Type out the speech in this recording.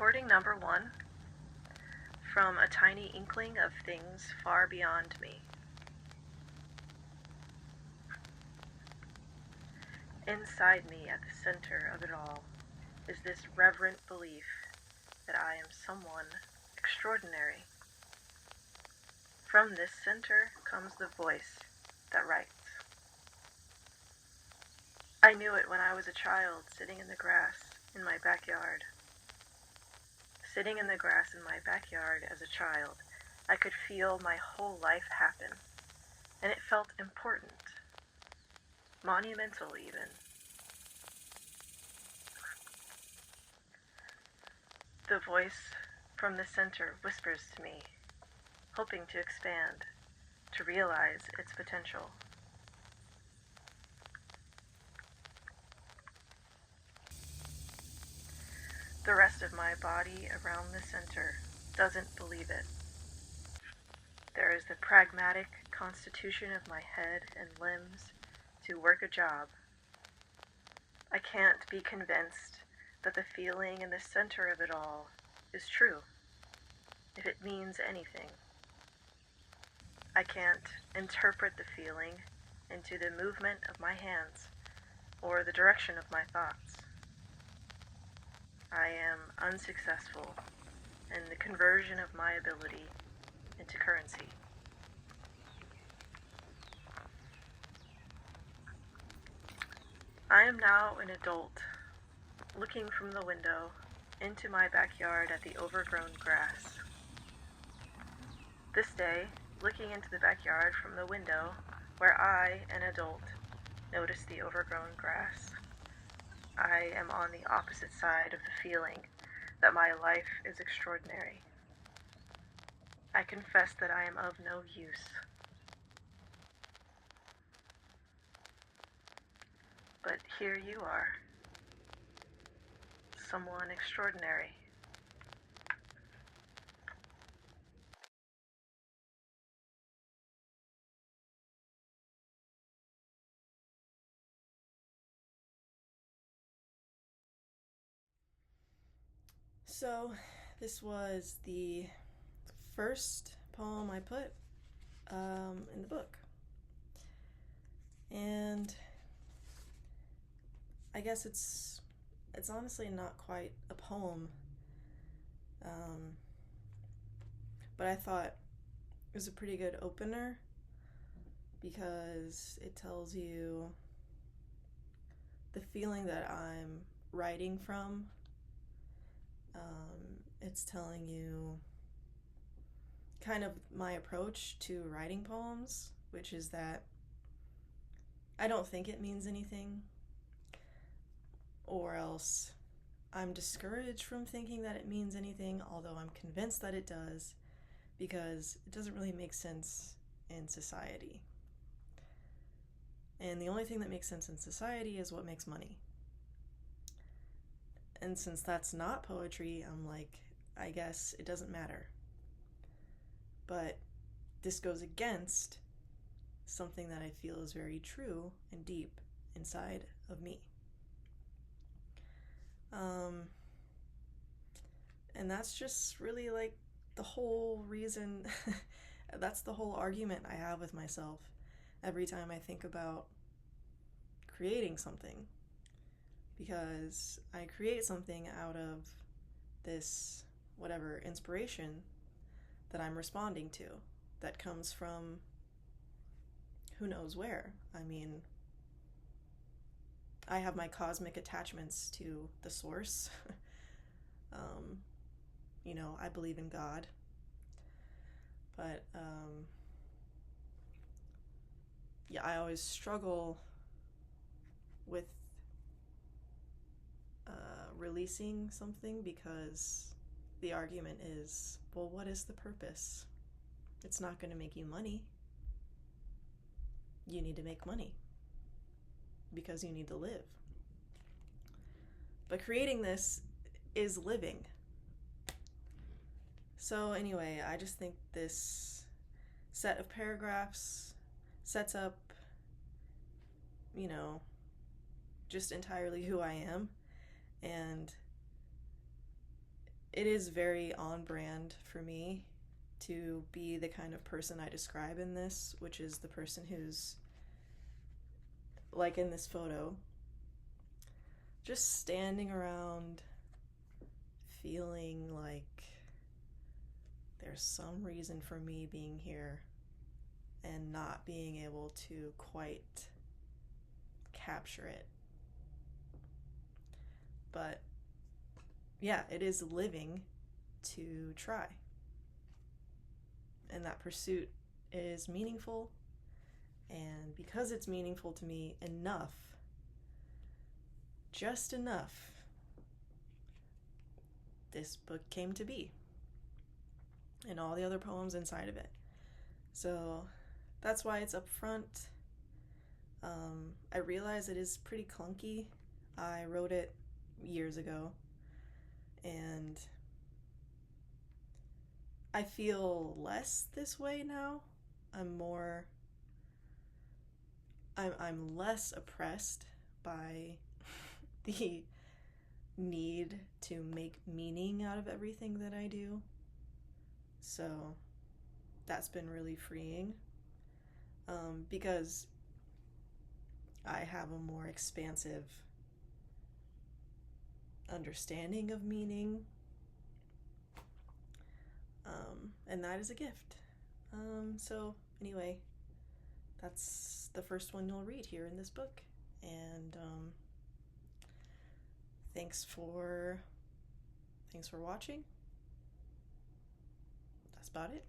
Recording number 1 from a tiny inkling of things far beyond me. Inside me, at the center of it all, is this reverent belief that I am someone extraordinary. From this center comes the voice that writes. I knew it when I was a child, sitting in the grass in my backyard. Sitting in the grass in my backyard as a child, I could feel my whole life happen, and it felt important, monumental even. The voice from the center whispers to me, hoping to expand, to realize its potential. The rest of my body around the center doesn't believe it. There is the pragmatic constitution of my head and limbs to work a job. I can't be convinced that the feeling in the center of it all is true, if it means anything. I can't interpret the feeling into the movement of my hands or the direction of my thoughts. I am unsuccessful in the conversion of my ability into currency. I am now an adult, looking from the window into my backyard at the overgrown grass. This day, looking into the backyard from the window where I, an adult, notice the overgrown grass, I am on the opposite side of the feeling that my life is extraordinary. I confess that I am of no use. But here you are, someone extraordinary. So, this was the first poem I put in the book. And I guess it's honestly not quite a poem, but I thought it was a pretty good opener because it tells you the feeling that I'm writing from. It's telling you kind of my approach to writing poems, which is that I don't think it means anything, or else I'm discouraged from thinking that it means anything, although I'm convinced that it does, because it doesn't really make sense in society. And the only thing that makes sense in society is what makes money. And since that's not poetry, I'm like, I guess it doesn't matter. But this goes against something that I feel is very true and deep inside of me. And that's just really like the whole reason, that's the whole argument I have with myself every time I think about creating something. Because I create something out of this, whatever, inspiration that I'm responding to, that comes from who knows where. I mean, I have my cosmic attachments to the source. I believe in God. But, yeah, I always struggle with releasing something because the argument is, well, what is the purpose? It's not going to make you money. You need to make money because you need to live. But creating this is living. So anyway, I just think this set of paragraphs sets up, just entirely who I am. And it is very on brand for me to be the kind of person I describe in this, which is the person who's, like in this photo, just standing around feeling like there's some reason for me being here and not being able to quite capture it. But yeah, it is living to try. And that pursuit is meaningful. And because it's meaningful to me enough, just enough, this book came to be. And all the other poems inside of it. So that's why it's up front. I realize it is pretty clunky. I wrote it years ago, and I feel less this way now. I'm more. I'm less oppressed by the need to make meaning out of everything that I do. So that's been really freeing, because I have a more expansive understanding of meaning, and that is a gift. So, anyway, that's the first one you'll read here in this book. And thanks for watching. That's about it.